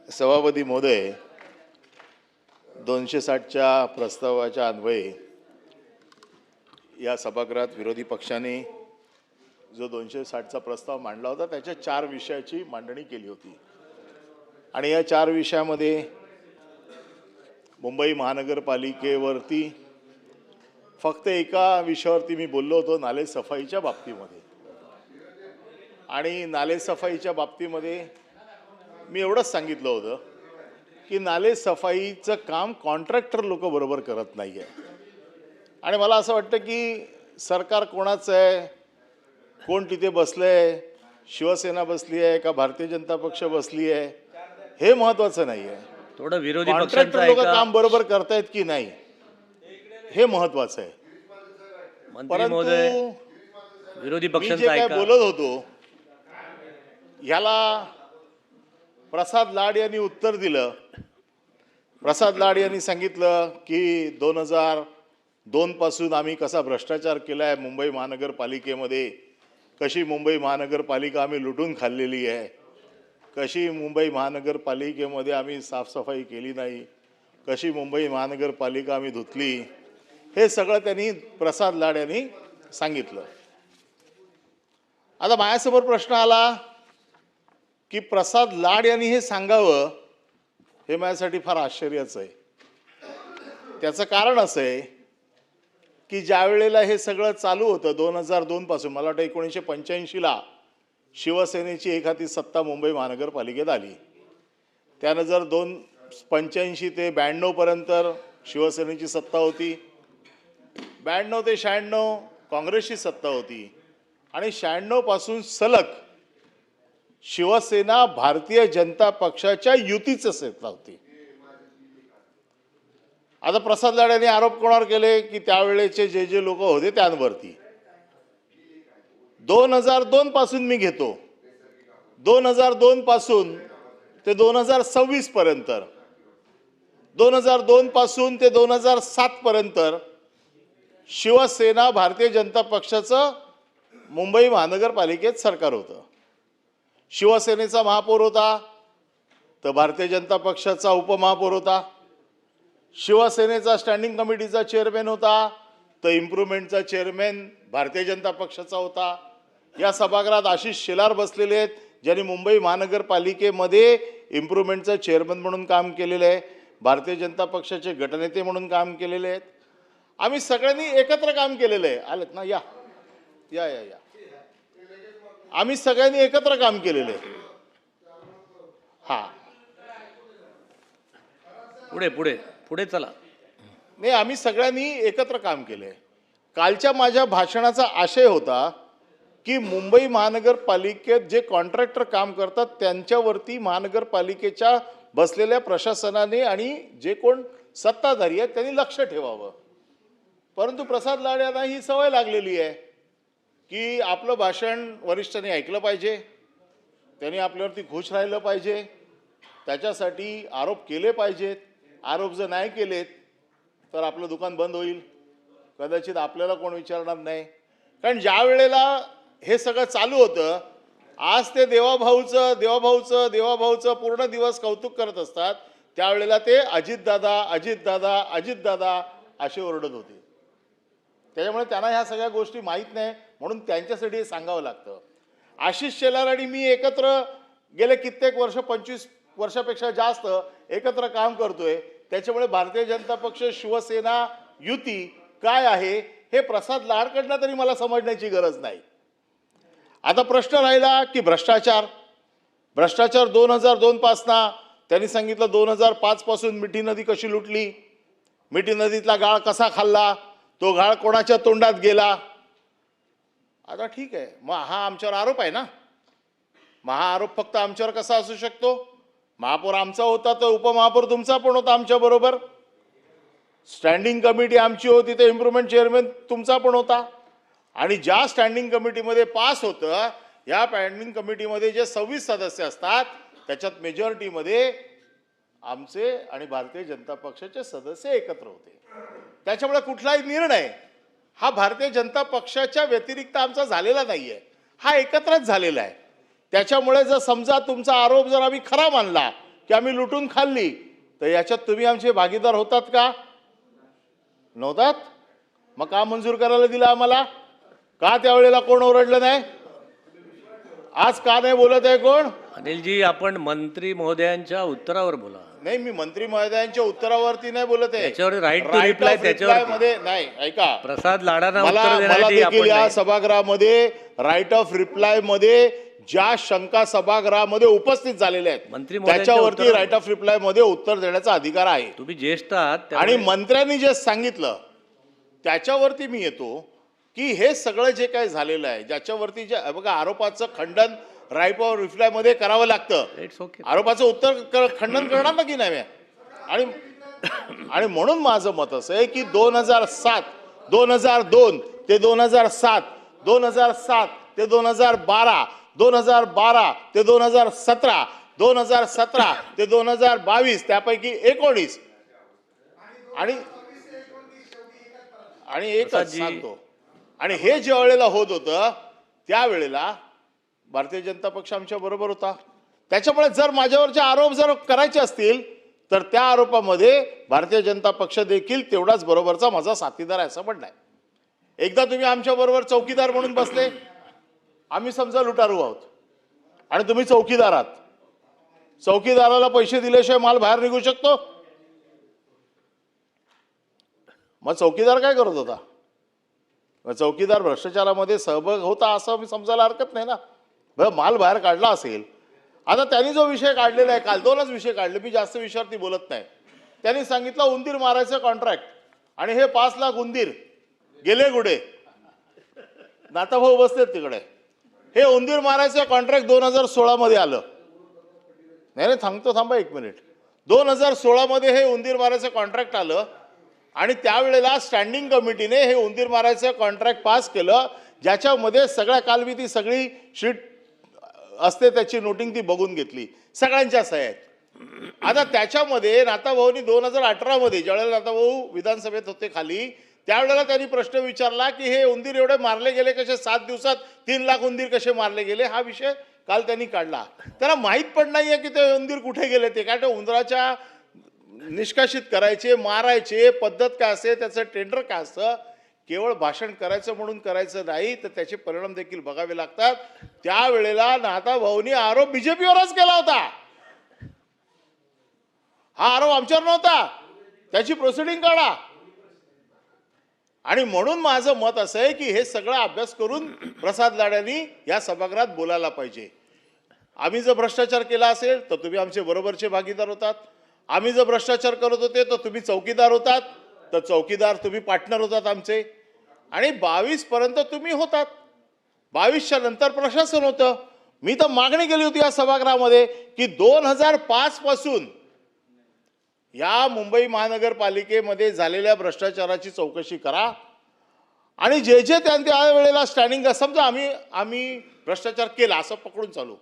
सभापती महोदय, 260च्या प्रस्तावाच्या अन्वये या सभागृहात विरोधी पक्षाने जो 260चा प्रस्ताव मांडला होता त्याच्या 4 विषयाची मांडणी केली होती आणि या 4 विषयामध्ये मुंबई महानगरपालिकेवरती फक्त एका विषयावरती मी बोललो होतो, नाले सफाईच्या बाबतीमध्ये. आणि नाले सफाईच्या बाबतीमध्ये मी एवढंच सांगितलं होतं की नाले सफाईचं काम कॉन्ट्रॅक्टर लोक बरोबर करत नाही आहे. आणि मला असं वाटतं की सरकार कोणाचं आहे, कोण तिथे बसलं आहे, शिवसेना बसली आहे का भारतीय जनता पक्ष बसली आहे, हे महत्त्वाचं नाही आहे. थोडं विरोधी कॉन्ट्रॅक्टर लोक काम बरोबर करतायत की नाही हे महत्त्वाचं आहे. मंत्री महोदय, विरोधी मी जे पक्षांचं काय ऐका. बोलत होतो ह्याला प्रसाद लाड यांनी उत्तर दिलं. प्रसाद लाड यांनी सांगितलं की 2002 पासून आम्ही कसा भ्रष्टाचार केला आहे मुंबई महानगरपालिकेमध्ये, कशी मुंबई महानगरपालिका आम्ही लुटून खाल्लेली आहे, कशी मुंबई महानगरपालिकेमध्ये आम्ही साफसफाई केली नाही, कशी मुंबई महानगरपालिका आम्ही धुतली, हे सगळं त्यांनी प्रसाद लाड यांनी सांगितलं. आता माझ्यासमोर प्रश्न आला की प्रसाद लाड यांनी हे सांगावं हे माझ्यासाठी फार आश्चर्याचं आहे. त्याचं कारण असं आहे की ज्या वेळेला हे सगळं चालू होतं 2002 पासून, मला वाटतं 1985ला शिवसेनेची एखादी सत्ता मुंबई महानगरपालिकेत आली. त्यानं जर 85 ते 92 पर्यंत शिवसेनेची सत्ता होती, 92 ते 96 काँग्रेसची सत्ता होती आणि 96 पासून सलग शिवसेना भारतीय जनता पक्षाच्या युतीचं सत्ता होती. आता प्रसाद लाड यांनी आरोप कोणावर केले की त्यावेळेचे जे लोक होते त्यांवरती. 2002 पासून मी घेतो, 2002 पासून ते 2026 पर्यंत, 2002 पासून ते 2007 पर्यंत शिवसेना भारतीय जनता पक्षाचं मुंबई महानगरपालिकेत सरकार होतं. शिवसेनेचा महापौर होता तर भारतीय जनता पक्षाचा उपमहापौर होता. शिवसेनेचा स्टँडिंग कमिटीचा चेअरमॅन होता तर इम्प्रूव्हमेंटचा चेअरमॅन भारतीय जनता पक्षाचा होता. या सभागृहात आशिष शेलार बसलेले आहेत ज्यांनी मुंबई महानगरपालिकेमध्ये इम्प्रूव्हमेंटचा चेअरमॅन म्हणून काम केलेलं आहे, भारतीय जनता पक्षाचे गटनेते म्हणून काम केलेले आहेत. आम्ही सगळ्यांनी एकत्र काम केलेलं आहे. आलेत ना? या या या या आम्ही सगळ्यांनी एकत्र काम केलेलं आहे. हा, पुढे पुढे पुढे चला. नाही, आम्ही सगळ्यांनी एकत्र काम केलंय. कालच्या माझ्या भाषणाचा आशय होता की मुंबई महानगरपालिकेत जे कॉन्ट्रॅक्टर काम करतात त्यांच्यावरती महानगरपालिकेच्या बसलेल्या प्रशासनाने आणि जे कोण सत्ताधारी आहेत त्यांनी लक्ष ठेवावं. परंतु प्रसाद लाड यांना ही सवय लागलेली आहे की आपलं भाषण वरिष्ठांनी ऐकलं पाहिजे, त्यांनी आपल्यावरती खुश राहिलं पाहिजे, त्याच्यासाठी आरोप केले पाहिजेत. आरोप जर नाही केलेत तर आपलं दुकान बंद होईल, कदाचित आपल्याला कोण विचारणार नाही. कारण ज्या वेळेला हे सगळं चालू होतं, आज ते देवाभाऊचं पूर्ण दिवस कौतुक करत असतात, त्यावेळेला ते अजितदादा अजितदादा अजितदादा असे ओरडत होते. त्याच्यामुळे त्यांना ह्या सगळ्या गोष्टी माहीत नाही, म्हणून त्यांच्यासाठी हे सांगावं लागतं. आशिष शेलार आणि मी एकत्र गेले कित्येक वर्ष, 25 वर्षापेक्षा जास्त एकत्र काम करतोय. त्याच्यामुळे भारतीय जनता पक्ष शिवसेना युती काय आहे हे प्रसाद लाडकडनं तरी मला समजण्याची गरज नाही. आता प्रश्न राहिला की भ्रष्टाचार 2002 पासनं त्यांनी सांगितलं 2005 पासून मिठी नदी कशी लुटली, मिठी नदीतला गाळ कसा खाल्ला, तो गाळ कोणाच्या तोंडात गेला. आता ठीक आहे, मग हा आमच्यावर आरोप आहे ना. मग हा आरोप फक्त आमच्यावर कसा असू शकतो? महापौर आमचा होता तर उपमहापौर तुमचा पण होता आमच्या बरोबर, स्टँडिंग कमिटी आमची होती तर इम्प्रूव्हमेंट चेअरमॅन तुमचा पण होता. आणि ज्या स्टँडिंग कमिटीमध्ये पास होतं, या स्टँडिंग कमिटीमध्ये जे 26 सदस्य असतात त्याच्यात मेजॉरिटीमध्ये आमचे आणि भारतीय जनता पक्षाचे सदस्य एकत्र होते. त्याच्यामुळे कुठलाही निर्णय हा भारतीय जनता पक्षाच्या व्यतिरिक्त आमचा झालेला नाहीये, हा एकत्रच झालेला आहे. त्याच्यामुळे जर समजा तुमचा आरोप जर आम्ही खरा मानला की आम्ही लुटून खाल्ली, तर याच्यात तुम्ही आमचे भागीदार होतात का? नव्हतात? मग का मंजूर करायला दिलं आम्हाला? का त्यावेळेला कोण ओरडलं नाही? आज का नाही बोलत आहे कोण? अनिलजी, आपण मंत्री महोदयांच्या उत्तरावर बोला. नाही, मी मंत्री महोदयांच्या उत्तरावरती नाही बोलत आहे. त्याच्यावर right to reply त्याच्यावर मध्ये नाही. ऐका, प्रसाद लाडांना मला उत्तर मला देण्यासाठी देखील आपण या नाही. सभागृहामध्ये राईट ऑफ रिप्लाय मध्ये ज्या शंका सभागृहामध्ये उपस्थित झालेल्या आहेत मंत्री महोदयांच्या त्याच्यावरती उत्तरावर- राईट ऑफ रिप्लाय मध्ये उत्तर देण्याचा अधिकार आहे. तुम्ही ज्येष्ठ आहात आणि त्यामुळे- मंत्र्यांनी जे सांगितलं त्याच्यावरती मी येतो की हे सगळं जे काही झालेलं आहे, ज्याच्यावरती जे बघा आरोपाचं खंडन राईट ऑफ रिप्लाय मध्ये करावं लागतं. It's okay. आरोपाचं उत्तर खंडन करणार ना की नाही मी? आणि म्हणून माझं मत असं आहे की 2007, 2002 ते 2007, 2007 ते 2012, 2012 ते 2017, 2017 ते 2022, त्यापैकी 19 आणि एकच प्रसादजी. सांगतो. आणि हे ज्या वेळेला होत होतं त्यावेळेला भारतीय जनता पक्ष आमच्या बरोबर होता. त्याच्यामुळे जर माझ्यावरचे आरोप जर करायचे असतील तर त्या आरोपामध्ये भारतीय जनता पक्ष देखील तेवढाच बरोबरचा माझा साथीदार आहे असं म्हणणं आहे. एकदा तुम्ही आमच्या बरोबर चौकीदार म्हणून बसले, आम्ही समजा लुटारू आहोत आणि तुम्ही चौकीदार आहात. चौकीदाराला पैसे दिल्याशिवाय माल बाहेर निघू शकतो? मग चौकीदार काय करत होता? मग चौकीदार भ्रष्टाचारामध्ये सहभाग होता असं मी समजायला हरकत नाही ना. बरं, माल बाहेर काढला असेल. आता त्यांनी जो विषय काढलेला आहे, काल 2च विषय काढले, मी जास्त विषयावरती बोलत नाही. त्यांनी सांगितलं उंदीर मारायचं कॉन्ट्रॅक्ट आणि हे 5 लाख उंदीर गेले कुठे? नाताभाऊ बसलेत तिकडे. हे उंदीर मारायचं कॉन्ट्रॅक्ट 2016 मध्ये आलं. नाही थांबा 1 मिनिट. 2016 मध्ये हे उंदीर मारायचं कॉन्ट्रॅक्ट आलं आणि त्यावेळेला स्टँडिंग कमिटीने हे उंदीर मारायचं कॉन्ट्रॅक्ट पास केलं, ज्याच्यामध्ये सगळ्या कालविधी सगळी शीट असते त्याची नोटिंग ती बघून घेतली, सगळ्यांच्या सह्या आहेत. आता त्याच्यामध्ये नाताभाऊनी 2018 मध्ये ज्यावेळेला नाताभाऊ विधानसभेत होते खाली, त्यावेळेला त्यांनी प्रश्न विचारला की हे उंदीर एवढे मारले गेले कसे? 7 दिवसात 3 लाख उंदीर कसे मारले गेले? हा विषय काल त्यांनी काढला. त्याला माहीत पण नाहीये की ते उंदीर कुठे गेले. ते काय ते उंदराच्या निष्कासित करायचे, मारायचे पद्धत काय असते, त्याचं टेंडर काय असतं. केवळ भाषण करायचं म्हणून करायचं नाही, तर त्याचे परिणाम देखील बघावे लागतात. त्यावेळेला नाताभाऊनी आरोप बीजेपीवरच केला होता. हा आरोप आमच्यावर नव्हता. त्याची प्रोसिडिंग काढा. आणि म्हणून माझं मत असं आहे की हे सगळं अभ्यास करून प्रसाद लाडांनी या सभागृहात बोलायला पाहिजे. आम्ही जर भ्रष्टाचार केला असेल तर तुम्ही आमचे बरोबरचे भागीदार होतात. आम्ही जर भ्रष्टाचार करत होते तर तुम्ही चौकीदार होतात, तर चौकीदार तुम्ही पार्टनर होतात आमचे. आणि 22 पर्यंत तुम्ही होतात. 22च्या नंतर प्रशासन होतं. मी तर मागणी केली होती या सभागृहामध्ये की 2005 पासून या मुंबई महानगरपालिकेमध्ये झालेल्या भ्रष्टाचाराची चौकशी करा आणि जे त्या वेळेला स्टँडिंग समजा आम्ही भ्रष्टाचार केला असं पकडून चालू.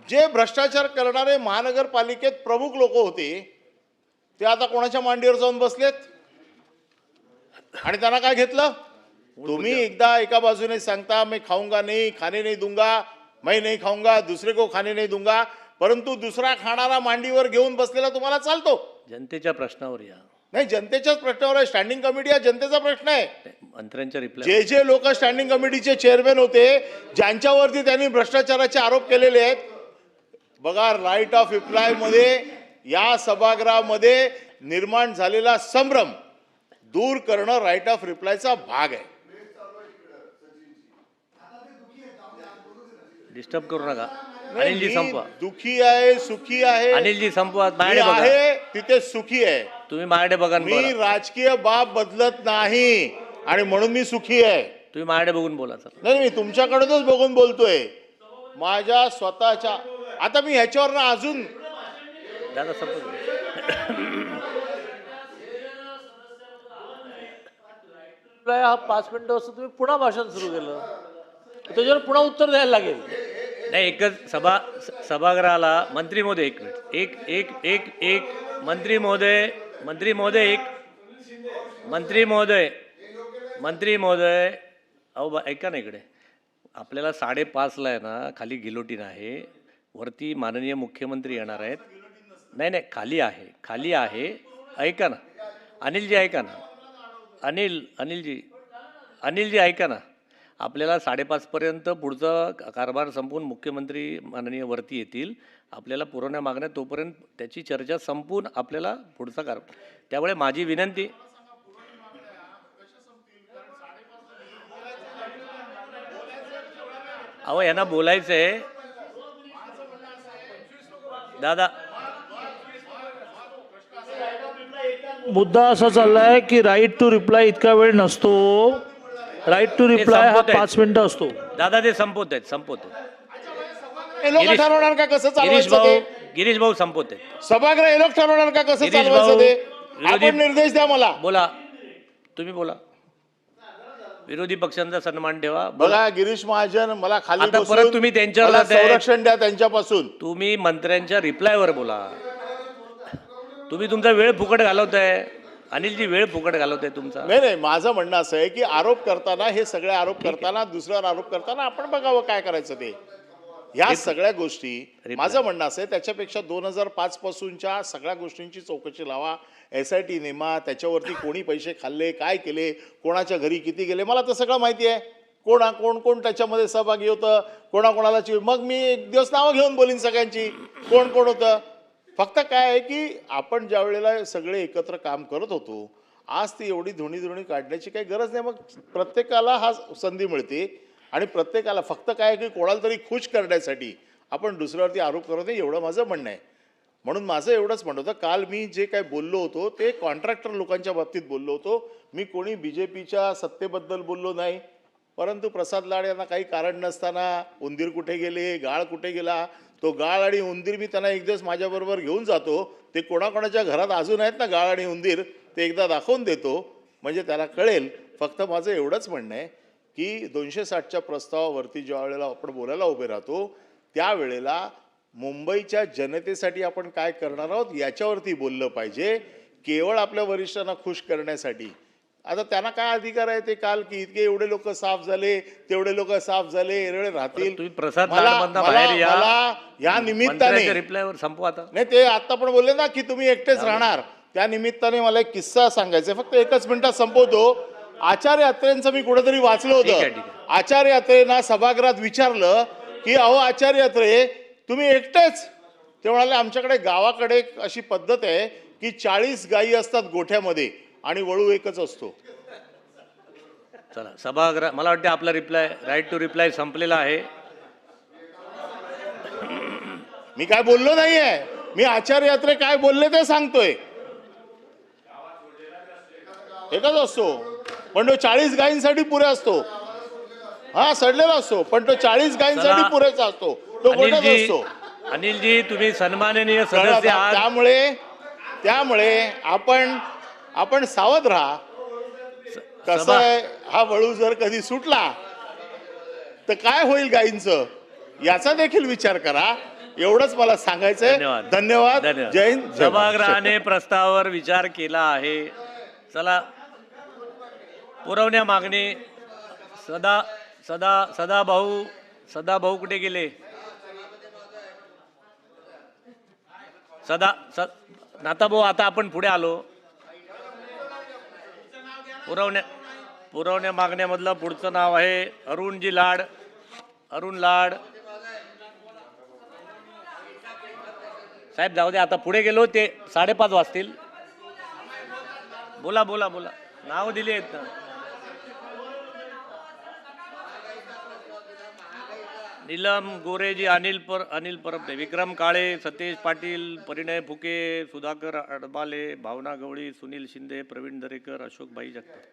जे भ्रष्टाचार करणारे महानगरपालिकेत प्रमुख लोक होते ते आता कोणाच्या मांडीवर जाऊन बसलेत आणि त्यांना काय घेतलं? तुम्ही एकदा एका बाजूने सांगता मैं खाऊंगा नहीं, खाने नहीं दूंगा, मैं नहीं खाऊंगा, दूसरे को खाने नहीं दूंगा, परंतु दुसरा खाणारा मांडीवर घेऊन बसलेला तुम्हाला चालतो. जनतेच्या प्रश्नावर या. नाही, जनतेच्याच प्रश्नावर आहे. स्टँडिंग कमिटी हा जनतेचा प्रश्न आहे. मंत्र्यांच्या रिप्लाय जे लोक स्टँडिंग कमिटीचे चेअरमॅन होते, ज्यांच्यावरती त्यांनी भ्रष्टाचाराचे आरोप केलेले आहेत, बघा राईट ऑफ रिप्लाय मध्ये या सभागृहामध्ये निर्माण झालेला संभ्रम दूर करणं राईट ऑफ रिप्लायचा भाग आहे. डिस्टर्ब करू नका. अनिलजी मी संपवा. दुखी आहे, सुखी आहे. अनिलजी संपवा. मी माझ्याकडे बघा. आहे तिथे सुखी आहे. तुम्ही माझ्याकडे बघा आणि मी बोला. राजकीय बाब बदलत नाही आणि म्हणून मी सुखी आहे. तुम्ही माझ्याकडे बघून बोला. चला. नाही, मी तुमच्याकडेच बघून बोलतोय. माझ्या स्वतःच्या आता मी ह्याच्यावर ना अजून दादा संपवा. हा 5 मिनिटं असं तुम्ही पुन्हा भाषण सुरू केलं, त्याच्यावर पुन्हा उत्तर द्यायला लागेल. नाही, एकच सभागृहाला मंत्री महोदय 1 मिनिट. एक मंत्री महोदय अहो ऐका ना इकडे. आपल्याला 5:30ला आहे ना, खाली गिलोटीन आहे, वरती माननीय मुख्यमंत्री येणार आहेत. नाही नाही, खाली आहे. ऐका ना, अनिलजी ऐका ना, अनिलजी ऐका ना, आपल्याला 5:30पर्यंत पुढचा कारभार संपवून मुख्यमंत्री माननीय वरती येतील. आपल्याला पुरवण्या मागण्या तोपर्यंत त्याची चर्चा संपवून आपल्याला पुढचा कारभार. त्यामुळे माझी विनंती, अहो यांना बोलायचं आहे दादा. मुद्दा असा चाललाय की राईट टू रिप्लाय इतका वेळ नसतो. राईट टू रिप्लाय हा संपवत आहेत. 5 मिनिटं असतो. दादा ते संपवत आहेत. हे लोक ठरवणार का कसं चालवायचं ते? गिरीश भाऊ संपवत आहेत. सभागृह हे लोक ठरवणार का कसं गिरीश चालवायचं भाऊ, ते? विरोधी- आपण निर्देश द्या मला. बोला, तुम्ही बोला. विरोधी पक्षांचा सन्मान ठेवा. बघा गिरीश महाजन, मला खाली आता बसून परत तुम्ही त्यांच्यावर मला जाताय. संरक्षण द्या त्यांच्यापासून. तुम्ही मंत्र्यांच्या रिप्लायवर बोला. तुम्ही तुमचा वेळ फुकट घालवताय. अनिलजी वेळ फुकट घालवताय तुमचा. नाही, माझं म्हणणं असं आहे की आरोप करताना, हे सगळे आरोप करताना, दुसऱ्यावर आरोप करताना आपण बघावं काय करायचं ते. या सगळ्या गोष्टी, माझं म्हणणं असं आहे, त्याच्यापेक्षा 2005 पासूनच्या सगळ्या गोष्टींची चौकशी लावा. SIT नेमा, त्याच्यावरती कोणी पैसे खाल्ले, काय केले, कोणाच्या घरी किती गेले, मला तर सगळं माहिती आहे. कोण त्याच्यामध्ये सहभागी होतं, कोणाला मग मी एक दिवस नावं घेऊन बोलीन सगळ्यांची, कोण होतं. फक्त काय आहे की आपण ज्या वेळेला सगळे एकत्र काम करत होतो, आज ती एवढी धुणी काढण्याची काही गरज नाही. मग प्रत्येकाला हा संधी मिळते आणि प्रत्येकाला फक्त काय आहे की कोणाला तरी खुश करण्यासाठी आपण दुसऱ्यावरती आरोप करत नाही, एवढं माझं म्हणणं आहे. म्हणून माझं एवढंच म्हणणं होतं, काल मी जे काय बोललो होतो ते कॉन्ट्रॅक्टर लोकांच्या बाबतीत बोललो होतो. मी कोणी BJPच्या सत्तेबद्दल बोललो नाही. परंतु प्रसाद लाड यांना काही कारण नसताना उंदीर कुठे गेले, गाळ कुठे गेला, तो गाळ आणि उंदीर मी त्यांना एक दिवस माझ्याबरोबर घेऊन जातो. ते कोणाकोणाच्या घरात अजून आहेत ना गाळ आणि उंदीर, ते एकदा दाखवून देतो म्हणजे त्याला कळेल. फक्त माझं एवढंच म्हणणं आहे की 260च्या प्रस्तावावरती ज्या वेळेला आपण बोलायला उभे राहतो, त्यावेळेला मुंबईच्या जनतेसाठी आपण काय करणार आहोत याच्यावरती बोललं पाहिजे, केवळ आपल्या वरिष्ठांना खुश करण्यासाठी. आता त्यांना काय अधिकार आहे ते काल की इतके एवढे लोक साफ झाले, तेवढे लोक साफ झाले, एवढे राहतील. तुम्ही प्रसाद लाडमधनं बाहेर या. मला या निमित्ताने रिप्लायवर संपवा आता. नाही, ते आता पण बोलले ना की तुम्ही एकटेच राहणार, त्या निमित्ताने मला एक किस्सा सांगायचा आहे. फक्त 1 मिनिटात संपवतो. आचार्य अत्रेंचं मी कुठेतरी वाचलं ठीक होतं. आहे. आचार्य अत्रेंना सभागृहात विचारलं की अहो आचार्य अत्रे, तुम्ही एकटेच? ते म्हणाले आमच्याकडे गावाकडे अशी पद्धत आहे की 40 गायी असतात गोठ्यामध्ये आणि वळू एकच असतो. चला सभागृह, मला वाटतं आपला राईट टू रिप्लाय संपलेला आहे. मी काय बोललो नाहीये, मी आचार्य अत्रे काय बोलले ते सांगतोय. एकच असतो पण तो 40 गायींसाठी पुरे असतो. हा, सडलेला असतो पण तो 40 गायींसाठी पुरेसा असतो. तो गोठ्यात असतो. अनिलजी तुम्ही सन्माननीय सदस्य आहात. त्यामुळे आपण सावध राहा. कसं आहे, हा वळू जर कधी सुटला तर काय होईल गायींचं याचा देखील विचार करा. एवढंच मला सांगायचंय. धन्यवाद. जय हिंद. सभागृहाने प्रस्तावावर विचार केला आहे. चला पुरवण्या मागणी. सदा भाऊ कुठे गेले? नाता भाऊ, आता आपण पुढे आलो. पुरवण्या मागण्यामधलं पुढचं नाव आहे अरुण लाड. साहेब जाऊ दे, आता पुढे गेलो ते 5:30 वाजतील. बोला. नाव दिली आहेत ना. नीलम गोरेजी, अनिल परब, विक्रम काळे, सतेज पाटील, परिणय फुके, सुधाकर अडबाले, भावना गवळी, सुनील शिंदे, प्रवीण दरेकर, अशोक भाई जगताप.